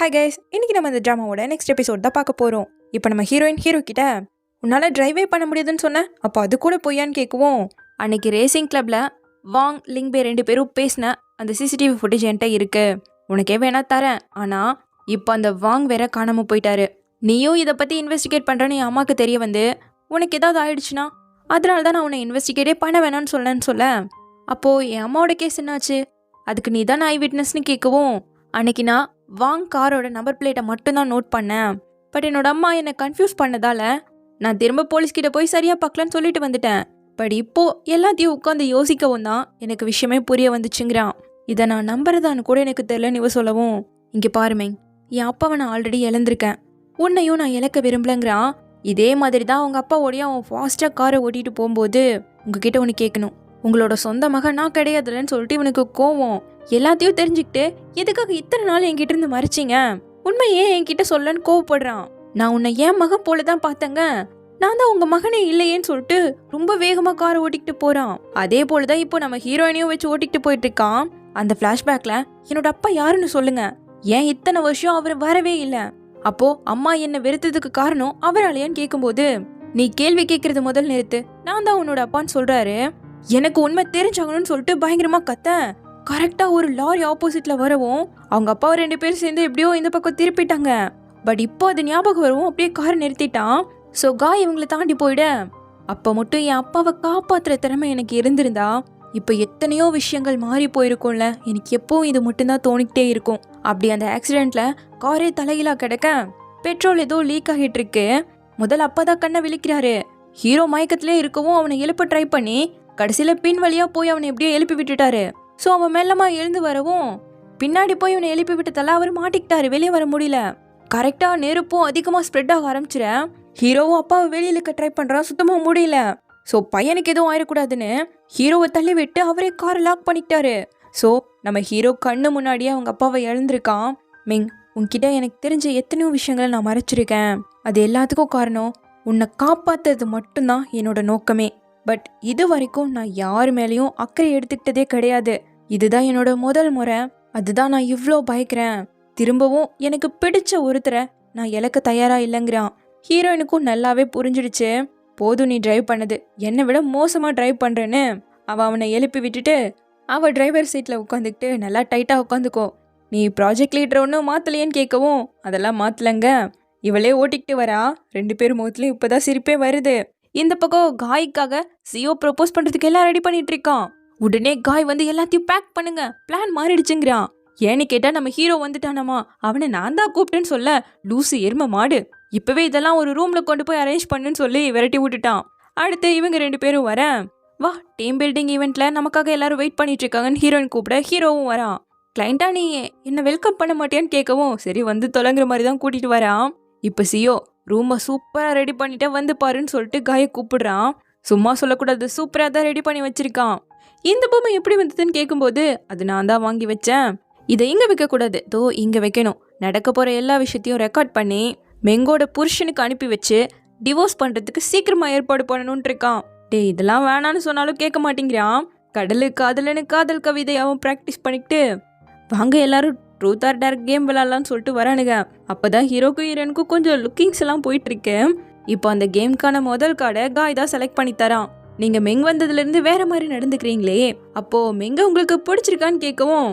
Hi guys, இன்னைக்கு நம்ம இந்த ட்ராமாவோட நெக்ஸ்ட் எபிசோட் தான் பார்க்க போகிறோம். இப்போ நம்ம ஹீரோ கிட்ட உன்னால் டிரைவே பண்ண முடியாதுன்னு சொன்னேன், அப்போ அது கூட பொய்யான்னு கேட்குவோம். அன்னைக்கு ரேசிங் கிளப்பில் வாங் லிங்பே 2 பேரும் பேசின அந்த சிசிடிவி ஃபுட்டேஜ் என்கிட்ட இருக்கு, உனக்கே வேணா தரேன். ஆனால் இப்போ அந்த வாங் வேற காணாமல் போயிட்டாரு. நீயும் இதை பற்றி இன்வெஸ்டிகேட் பண்ணுறேன்னு என் அம்மாவுக்கு தெரிய வந்து உனக்கு ஏதாவது ஆயிடுச்சுன்னா அதனால தான் நான் உன்னை இன்வெஸ்டிகேட்டே பண்ண வேணான்னு சொல்ல. அப்போது என் அம்மாவோட கேஸ் என்னாச்சு, அதுக்கு நீ தான் ஐ விட்னஸ்னு கேட்கவும், அன்னைக்கு நான் வாங் காரோட நம்பர் பிளேட்டை மட்டும்தான் நோட் பண்ணேன். பட் என்னோட அம்மா என்னை கன்ஃபியூஸ் பண்ணதால நான் திரும்ப போலீஸ்கிட்ட போய் சரியாக பார்க்கலான்னு சொல்லிட்டு வந்துட்டேன். பட் இப்போது எல்லாத்தையும் உட்காந்து யோசிக்கவும் தான் எனக்கு விஷயமே புரிய வந்துச்சுங்கிறான். இதை நான் நம்புறதான்னு கூட எனக்கு தெரியலன்னு இவ சொல்லவும், இங்கே பாருமே, என் அப்பாவை நான் ஆல்ரெடி இழந்திருக்கேன், உன்னையும் நான் இழக்க விரும்பலங்கிறான். இதே மாதிரி தான் அவங்க அப்பாவோடைய அவன் ஃபாஸ்ட்டாக காரை ஓட்டிகிட்டு போகும்போது உங்ககிட்ட ஒன்று கேட்கணும், உங்களோட சொந்த மகன் நான் கிடையாதுலன்னு சொல்லிட்டு இவனுக்கு கோவம். எல்லாத்தையும் தெரிஞ்சுக்கிட்டு எதுக்காக இத்தனை நாள் என்கிட்ட இருந்து மறைச்சிங்க, உண்மை ஏன் என்கிட்ட சொல்லன்னு கோவப்படுறான். நான் உன்னை என் மகன் போல தான் பார்த்தேங்க, நான் தான் உங்க மகனே இல்லையேன்னு சொல்லிட்டு ரொம்ப வேகமா காரை ஓட்டிக்கிட்டு போறான். அதே போலதான் இப்போ நம்ம ஹீரோயினையும் வச்சு ஓட்டிக்கிட்டு போயிட்டு இருக்கான். அந்த பிளாஷ்பேக்ல என்னோட அப்பா யாருன்னு சொல்லுங்க, ஏன் இத்தனை வருஷம் அவர் வரவே இல்லை, அப்போ அம்மா என்ன வெறுத்ததுக்கு காரணம் அவராலையான்னு கேட்கும்போது, நீ கேள்வி கேட்கறது முதல் நிறுத்து, நான் தான் உன்னோட அப்பான்னு சொல்றாரு. எனக்கு உண்மை தெரிஞ்சாகணும்னு சொல்லிட்டு பயங்கரமா கத்த கரெக்டா ஒரு லாரி ஆப்போசிட்ல வரவும் அவங்க அப்பாவை 2 பேரும் சேர்ந்து எப்படியோ இந்த பக்கம் திருப்பிட்டாங்க. பட் இப்போ அது ஞாபகம் வரவும் அப்படியே காரை நிறுத்திட்டான். ஸோ காய் இவங்களை தாண்டி போயிட, அப்போ மட்டும் என் அப்பாவை காப்பாத்துற திறமை எனக்கு இருந்திருந்தா இப்போ எத்தனையோ விஷயங்கள் மாறி போயிருக்கும்ல, எனக்கு எப்பவும் இது மட்டும்தான் தோணிக்கிட்டே இருக்கும். அப்படி அந்த ஆக்சிடென்ட்ல காரே தலையிலா கிடக்க பெட்ரோல் ஏதோ லீக் ஆகிட்டு இருக்கு. முதல் அப்பதான் கண்ணை விழிக்கிறாரு. ஹீரோ மயக்கத்திலே இருக்கவும் அவனை எழுப்ப ட்ரை பண்ணி கடைசியில பின் வழியா போய் அவனை எப்படியோ எழுப்பி விட்டுட்டாரு. ஸோ அவன் மெல்லமா எழுந்து வரவும் பின்னாடி போய் இவனை எழுப்பி விட்டதால அவர் மாட்டிக்கிட்டாரு, வெளியே வர முடியல. கரெக்டா நெருப்பும் அதிகமா ஸ்ப்ரெட் ஆக ஆரம்பிச்சிடேன். ஹீரோவும் அப்பாவை வெளியில இழுக்க ட்ரை பண்றான், சுத்தமா முடியல. ஸோ பையனுக்கு எதுவும் ஆயிடக்கூடாதுன்னு ஹீரோவை தள்ளி விட்டு அவரே காரை லாக் பண்ணிக்கிட்டாரு. ஸோ நம்ம ஹீரோ கண்ணு முன்னாடியே அவங்க அப்பாவை இழந்திருக்கான். மிங், உன்கிட்ட எனக்கு தெரிஞ்ச எத்தனையோ விஷயங்களை நான் மறைச்சிருக்கேன், அது எல்லாத்துக்கும் காரணம் உன்னை காப்பாத்துறது மட்டும்தான் என்னோட நோக்கமே. பட் இது வரைக்கும் நான் யார் மேலேயும் அக்கறை எடுத்துக்கிட்டதே கிடையாது, இதுதான் என்னோட முதல் முறை. அதுதான் நான் இவ்வளோ பயக்கிறேன். திரும்பவும் எனக்கு பிடிச்ச ஒருத்தரை நான் இழக்க தயாரா இல்லைங்கிறான். ஹீரோயினுக்கும் நல்லாவே புரிஞ்சிடுச்சு, போதும் நீ டிரைவ் பண்ணது, என்னை விட மோசமாக டிரைவ் பண்ணுறேன்னு. அவனை எழுப்பி விட்டுட்டு அவள் டிரைவர் சீட்டில் உட்காந்துக்கிட்டு நல்லா டைட்டாக உட்காந்துக்கோ, நீ ப்ராஜெக்ட் லீடர் ஒன்றும் மாற்றலையேன்னு கேட்கவும், அதெல்லாம் மாற்றலைங்க, இவளே ஓட்டிக்கிட்டு வரா. 2 பேர் முகத்துலையும் இப்போதான் சிரிப்பே வருது. இந்த பக்கம் காய்க்காக சியோ ப்ரப்போஸ் பண்ணுறதுக்கு எல்லாம் ரெடி பண்ணிட்டு இருக்கான். உடனே காய் வந்து எல்லாத்தையும் பேக் பண்ணுங்க, பிளான் மாறிடுச்சுங்கிறான். ஏன்னு கேட்டா நம்ம ஹீரோ வந்துட்டானாமா, அவனை நான் தான் கூப்பிட்டேன்னு சொல்ல, லூசு எருமை மாடு, இப்பவே இதெல்லாம் ஒரு ரூம்ல கொண்டு போய் அரேஞ்ச் பண்ணுன்னு சொல்லி விரட்டி விட்டுட்டான். அடுத்து இவங்க 2 பேரும் வர, வா டீம் பில்டிங் ஈவெண்ட்ல நமக்காக எல்லாரும் வெயிட் பண்ணிட்டு இருக்காங்கன்னு ஹீரோயின் கூப்பிட ஹீரோவும் வரான். கிளைண்டா நீ என்ன வெல்கம் பண்ண மாட்டேன்னு கேட்கவும், சரி வந்து தொலைங்கிற மாதிரி தான் கூட்டிட்டு வரான். இப்போ சியோ ரூமை சூப்பராக ரெடி பண்ணிட்டு வந்து பாருன்னு சொல்லிட்டு காயை கூப்பிடுறான். சும்மா சொல்லக்கூடாது, சூப்பராக தான் ரெடி பண்ணி வச்சிருக்கான். இந்த பொம்மை எப்படி வந்ததுன்னு கேட்கும்போது, அது நான் தான் வாங்கி வச்சேன், இதை இங்கே வைக்கக்கூடாது, தோ இங்கே வைக்கணும், நடக்க போகிற எல்லா விஷயத்தையும் ரெக்கார்ட் பண்ணி மெங்கோட புருஷனுக்கு அனுப்பி வச்சு டிவோர்ஸ் பண்ணுறதுக்கு சீக்கிரமாக ஏற்பாடு பண்ணணும்னு இருக்கான். டே இதெல்லாம் வேணான்னு சொன்னாலும் கேட்க மாட்டேங்கிறான். கடலு காதலன்னு காதல் கவிதை அவன் ப்ராக்டிஸ் பண்ணிக்கிட்டு, வாங்க எல்லாரும் ட்ரூத் ஆர் டேர் கேம் விளாட்லான்னு சொல்லிட்டு வரானுங்க. அப்போதான் ஹீரோக்கும் ஹீரோனுக்கும் கொஞ்சம் லுக்கிங்ஸ் எல்லாம் போயிட்டு இருக்கு. இப்போ அந்த கேம்க்கான முதல் கார்டை காய் தான் செலக்ட் பண்ணி தரான். நீங்க மெங் வந்ததுலேருந்து வேற மாதிரி நடந்துக்கிறீங்களே, அப்போ மெங்க உங்களுக்கு பிடிச்சிருக்கான்னு கேட்கவும்,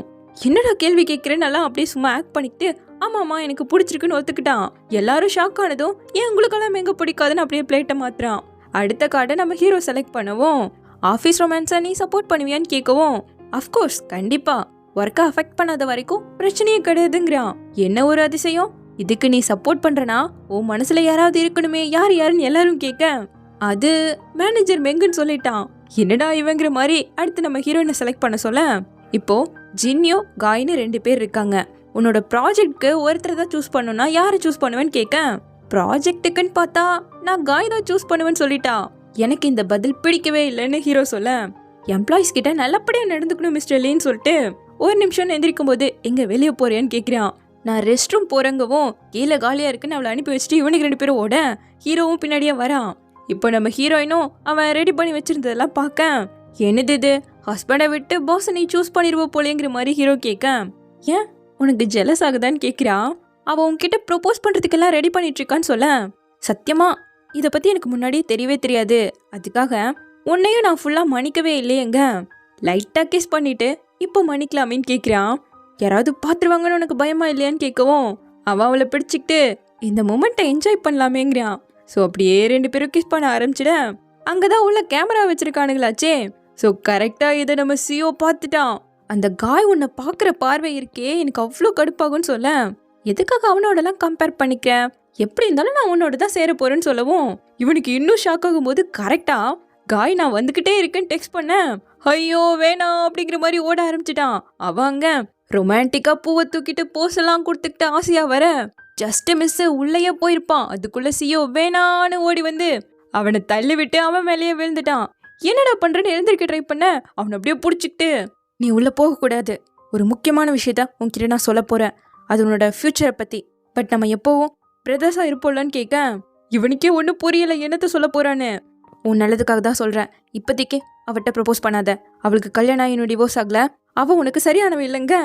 என்னடா கேள்வி கேட்குறேன்னு எல்லாம் அப்படியே சும்மா ஆக்ட் பண்ணிக்கிட்டு ஆமாம்மா எனக்கு பிடிச்சிருக்குன்னு ஒத்துக்கிட்டான். எல்லாரும் ஷாக் ஆனதும் ஏன் உங்களுக்கெல்லாம் மெங்க பிடிக்காதுன்னு அப்படியே பிளேட்டை மாத்துறான். அடுத்த கார்டை நம்ம ஹீரோ செலக்ட் பண்ணவும், ஆஃபீஸ் ரொமான்ஸை நீ சப்போர்ட் பண்ணுவியான்னு கேட்கவும், அஃப்கோர்ஸ் கண்டிப்பா, ஒர்க்கை அஃபெக்ட் பண்ணாத வரைக்கும் பிரச்சனையே கிடையாதுங்கிறான். என்ன ஒரு அதிசயம், இதுக்கு நீ சப்போர்ட் பண்றனா உன் மனசுல யாராவது இருக்கணுமே, யாருன்னு எல்லாரும் கேட்க, அது மேனேஜர் மெங்குன்னு சொல்லிட்டான். என்னடா இவங்கிற மாதிரி அடுத்து நம்ம ஹீரோயினை செலக்ட் பண்ண சொல்ல, இப்போ ஜின்யோ காய்னு 2 பேர் இருக்காங்க. உன்னோட ப்ராஜெக்ட்க்கு ஒருத்தர் தான் சூஸ் பண்ணணும்னா யாரை சூஸ் பண்ணுவேன்னு கேட்க, ப்ராஜெக்ட்டுக்குன்னு பார்த்தா நான் காய் தான் சூஸ் பண்ணுவேன்னு சொல்லிட்டா. எனக்கு இந்த பதில் பிடிக்கவே இல்லைன்னு ஹீரோ சொல்ல, எம்ப்ளாயிஸ் கிட்ட நல்லபடியாக நடந்துக்கணும் மிஸ்டர் லீன்னு சொல்லிட்டு ஒரு நிமிஷம் எந்திரிக்கும் போது எங்க வெளியே போறியான்னு கேட்குறான். நான் ரெஸ்ட் ரூம் போறங்கவும் கீழே காலியா இருக்குன்னு அவளை அனுப்பி வச்சுட்டு இவனுக்கு 2 பேரும் ஓட ஹீரோவும் பின்னாடியே வரான். இப்போ நம்ம ஹீரோயினும் அவன் ரெடி பண்ணி வச்சிருந்ததெல்லாம் பார்க்க, என்னது இது, ஹஸ்பண்டை விட்டு பாஸ் நீ சூஸ் பண்ணிடுவோம் போலேங்கிற மாதிரி ஹீரோ கேட்க, ஏன் உனக்கு ஜெலஸ் ஆகுதான்னு கேட்குறான். அவள் உன்கிட்ட ப்ரொப்போஸ் பண்ணுறதுக்கெல்லாம் ரெடி பண்ணிட்டு இருக்கான்னு சொல்ல. சத்தியமா இதை பற்றி எனக்கு முன்னாடியே தெரியவே தெரியாது. அதுக்காக உன்னையும் நான் ஃபுல்லாக மன்னிக்கவே இல்லையேங்க. லைட்டாக கிஸ் பண்ணிட்டு இப்போ மன்னிக்கலாமேன்னு கேட்குறான். யாராவது பார்த்துருவாங்கன்னு உனக்கு பயமா இல்லையான்னு கேட்கவும் அவள் அவளை பிடிச்சிக்கிட்டு இந்த மூமெண்ட்டை என்ஜாய் பண்ணலாமேங்கிறான். ஸோ அப்படியே 2 பேரும் கிஸ் பண்ண ஆரம்பிச்சிட அங்கே தான் உள்ள கேமரா வச்சிருக்கானுங்களாச்சே. ஸோ கரெக்டாக இதை நம்ம சிஓ பார்த்துட்டான். அந்த காய் உன்னை பார்க்குற பார்வை இருக்கே எனக்கு அவ்வளோ கடுப்பாகும்னு சொல்ல. எதுக்காக அவனோடலாம் கம்பேர் பண்ணிக்க, எப்படி இருந்தாலும் நான் உன்னோட தான் சேர போறேன்னு சொல்லவும் இவனுக்கு இன்னும் ஷாக் ஆகும்போது கரெக்டா காய் நான் வந்துகிட்டே இருக்கேன்னு டெக்ஸ்ட் பண்ண ஐயோ வேணாம் அப்படிங்கிற மாதிரி ஓட ஆரம்பிச்சிட்டான். அவங்க ரொமான்டிக்கா பூவை தூக்கிட்டு போஸ் எல்லாம் கொடுத்துக்கிட்டு ஆசையா வர ஜஸ்ட் மிஸ் உள்ளேயே போயிருப்பான். அதுக்குள்ள சியோ வேணான்னு ஓடி வந்து அவனை தள்ளி விட்டு அவன் மேலேயே விழுந்துட்டான். என்னடா பண்றேன்னு எழுந்திருக்க ட்ரை பண்ண அவனை அப்படியே பிடிச்சிக்கிட்டு நீ உள்ள போகக்கூடாது, ஒரு முக்கியமான விஷயத்த உன்கிட்ட நான் சொல்ல போறேன், அது உன்னோட ஃபியூச்சரை பத்தி. பட் நம்ம எப்போவும் பிரதர்ஸா இருப்போம்லான்னு கேட்க இவனுக்கே ஒன்றும் புரியல என்னத்த சொல்ல போறான்னு. உன் நல்லதுக்காக தான் சொல்றேன், இப்போதைக்கு அவட்ட ப்ரப்போஸ் பண்ணாத, அவளுக்கு கல்யாணம் இன்னும் டிவோர்ஸ் ஆகல, அவ உனக்கு சரியானவ இல்லைங்க.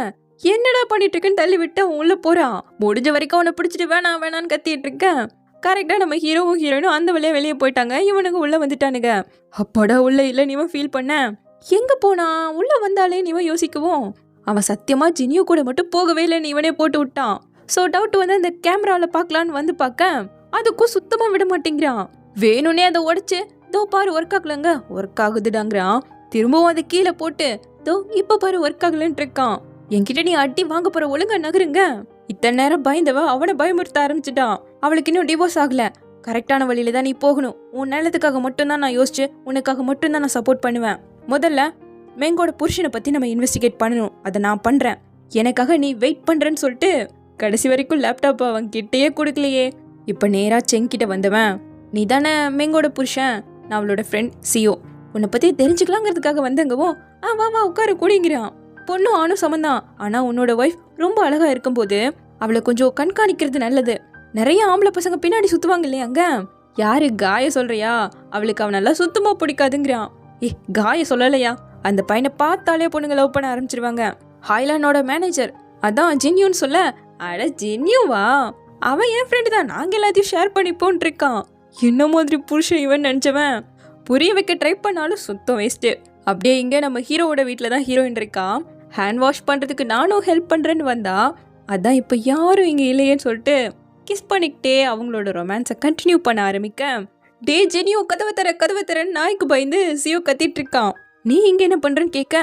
என்னடா பண்ணிட்டு இருக்கேன்னு தள்ளி விட்டு அவன் உள்ள போறான். முடிஞ்ச வரைக்கும் அவனை பிடிச்சிட்டு வேணாம் வேணான்னு கத்திட்டு இருக்கேன். கரெக்டா நம்ம ஹீரோவும் ஹீரோயினும் அந்த வழியா வெளியே போயிட்டாங்க. இவனுக்கு உள்ள வந்துட்டானுங்க. அப்படா உள்ள இல்ல நீவன் ஃபீல் பண்ண எங்க போனா உள்ள வந்தாலே நீவன் யோசிக்கவும் அவன் சத்தியமா ஜினியோ கூட மட்டும் போகவே இல்லைன்னு இவனே போட்டு விட்டான். ஸோ டவுட் வந்து அந்த கேமராவில் பார்க்கலான்னு வந்து பார்க்க அதுக்கும் சுத்தமா விட மாட்டேங்கிறான். வேணும்னே அதை உடைச்சு தோ பாரு ஒர்க் ஆகலங்க, ஒர்க் ஆகுதுடாங்கிறான். திரும்பவும் அதை கீழே போட்டு தோ இப்ப பாரு ஒர்க் ஆகலன்ட்டு இருக்கான். என்கிட்ட நீ அடி வாங்க போற ஒழுங்கா நகருங்க. இத்தனை நேரம் பயந்தவ அவனை பயமுறுத்த ஆரம்பிச்சுட்டான். அவளுக்கு இன்னும் டிவோர்ஸ் ஆகல, கரெக்டான வழியில தான் நீ போகணும், உன் நல்லதுக்காக மட்டும்தான் நான் யோசிச்சு உனக்காக மட்டும்தான் நான் சப்போர்ட் பண்ணுவேன். முதல்ல மேங்கோட புருஷனை பத்தி நம்ம இன்வெஸ்டிகேட் பண்ணணும், அதை நான் பண்றேன், எனக்காக நீ வெயிட் பண்றேன்னு சொல்லிட்டு கடைசி வரைக்கும் லேப்டாப் அவன் கிட்டேயே கொடுக்கலையே. இப்ப நேரா செங்கிட்ட வந்தவன் நீ தானே மேங்கோட புருஷன், நான் அவளோட ஃப்ரெண்ட் சியோ, உன்னை பத்தி தெரிஞ்சுக்கலாங்கிறதுக்காக வந்தங்கவும் வா வா உட்கார கூடிங்கிறான். பொண்ணும் ஆணும் சமந்தான், ஆனா உன்னோட ஒய்ஃப் ரொம்ப அழகா இருக்கும்போது அவளை கொஞ்சம் கண்காணிக்கிறது நல்லது. நிறைய ஆம்பளை பசங்க பின்னாடி சுத்துவாங்க இல்லையா அங்க. யாரு காய சொல்றியா, அவளுக்கு அவன் நல்லா சுத்தமா பிடிக்காதுங்கிறான். காய சொல்லலையா, அந்த பையனை பார்த்தாலே பொண்ணுங்க லவ் பண்ண ஆரம்பிச்சிருவாங்க. ஹாய்லானோட மேனேஜர் அதான் ஜின்யூன்னு சொல்ல அட ஜின்யூவா, அவன் என் ஃப்ரெண்டு தான், நாங்க எல்லாத்தையும் ஷேர் பண்ணிப்போன் இருக்கான். என்ன மாதிரி புருஷன் இவன் நினைச்சவன் புரிய வைக்க ட்ரை பண்ணாலும் சுத்தம் வேஸ்ட்டு. அப்படியே இங்க நம்ம ஹீரோவோட வீட்டில் தான் ஹீரோயின் இருக்கா. ஹேண்ட் வாஷ் பண்றதுக்கு நானும் ஹெல்ப் பண்றேன்னு வந்தா, அதான் இப்போ யாரும் இங்க இல்லையேன்னு சொல்லிட்டு கிஸ் பண்ணிக்கிட்டே அவங்களோட ரொமான்ஸை கண்டினியூ பண்ண ஆரம்பிக்க டே ஜெனியோ கதவை தரன்னு நாய்க்கு பயந்து சியோ கத்திட்டு இருக்கான். நீ இங்க என்ன பண்றன்னு கேட்க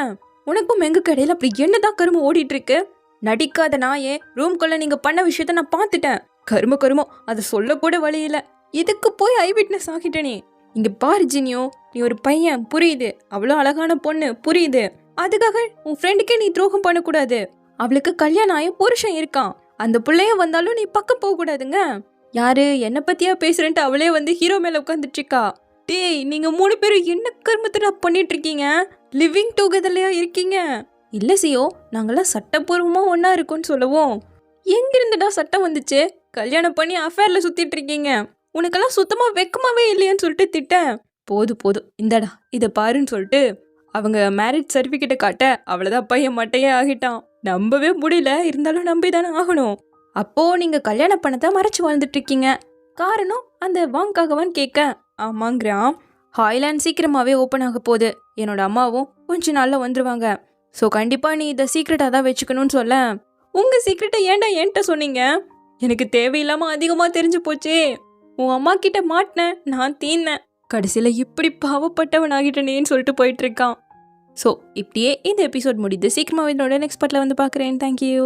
உனக்கும் எங்க கடையில் அப்படி என்னதான் கரும்பு ஓடிட்டு இருக்கு, நடிக்காத நாயே, ரூம்குள்ள நீங்க பண்ண விஷயத்த நான் பார்த்துட்டேன், கருமோ அதை சொல்லக்கூட வழி இல்லை, இதுக்கு போய் ஐ விட்னஸ் ஆகிட்டனே. இங்க பாரு ஜினியோ, நீ ஒரு பையன் புரியுது, அவ்வளோ அழகான பொண்ணு புரியுது, அதுக்காக உன் ஃப்ரெண்டுக்கே நீ துரோகம் பண்ணக்கூடாது. அவளுக்கு கல்யாணம் ஆய புருஷன் இருக்கான், அந்த பிள்ளைய வந்தாலும் நீ பக்கம் போக கூடாதுங்க. யாரு என்ன பத்தியா பேசுறேன்ட்டு அவளே வந்து ஹீரோ மேல உட்காந்துட்டு இருக்கா. டேய் நீங்க 3 பேரும் என்ன கர்மத்தை பண்ணிட்டு இருக்கீங்க, லிவிங் டுகெதர்லயா இருக்கீங்க? இல்ல சியோ, நாங்கெல்லாம் சட்டப்பூர்வமா ஒன்னா இருக்கோம்னு சொல்லவும் எங்கிருந்துடா சட்டம் வந்துச்சு, கல்யாணம் பண்ணி அஃபேர்ல சுத்திட்டு இருக்கீங்க, உனக்கெல்லாம் சுத்தமா வெக்கமாவே இல்லையான்னு சொல்லிட்டு திட்டேன். போதும் இந்தடா இதை பாருன்னு சொல்லிட்டு அவங்க மேரேஜ் சர்டிஃபிகேட்டை காட்ட அவ்வளோதான் பையன் மட்டையே ஆகிட்டான். நம்பவே முடியல, இருந்தாலும் நம்பி தானே ஆகணும். அப்போ நீங்க கல்யாண பணத்தை மறைச்சு வாழ்ந்துட்டு இருக்கீங்க, காரணம் அந்த வாங்காகவான்னு கேட்க ஆமாங்கிறான். ஹாய்லாண்ட் சீக்கிரமாவே ஓப்பன் ஆக போகுது, என்னோட அம்மாவும் கொஞ்ச நாள்ல வந்துருவாங்க, ஸோ கண்டிப்பா நீ இதை சீக்ரெட்டாக தான் வச்சுக்கணும்னு சொல்ல உங்க சீக்ரெட்டை ஏன்டா என்கிட்ட சொன்னீங்க, எனக்கு தேவையில்லாம அதிகமா தெரிஞ்சு போச்சே, உன் அம்மா கிட்ட மாட்டினேன், நான் தீர்னேன், கடைசியில் இப்படி பாவப்பட்டவன் ஆகிட்டனேன்னு சொல்லிட்டு போயிட்டு இருக்கான். ஸோ இப்படியே இந்த எபிசோட் முடியுது. சீக்கிரமாக என்னோட நெக்ஸ்ட் பார்ட்டில் வந்து பார்க்குறேன். தேங்க்யூ.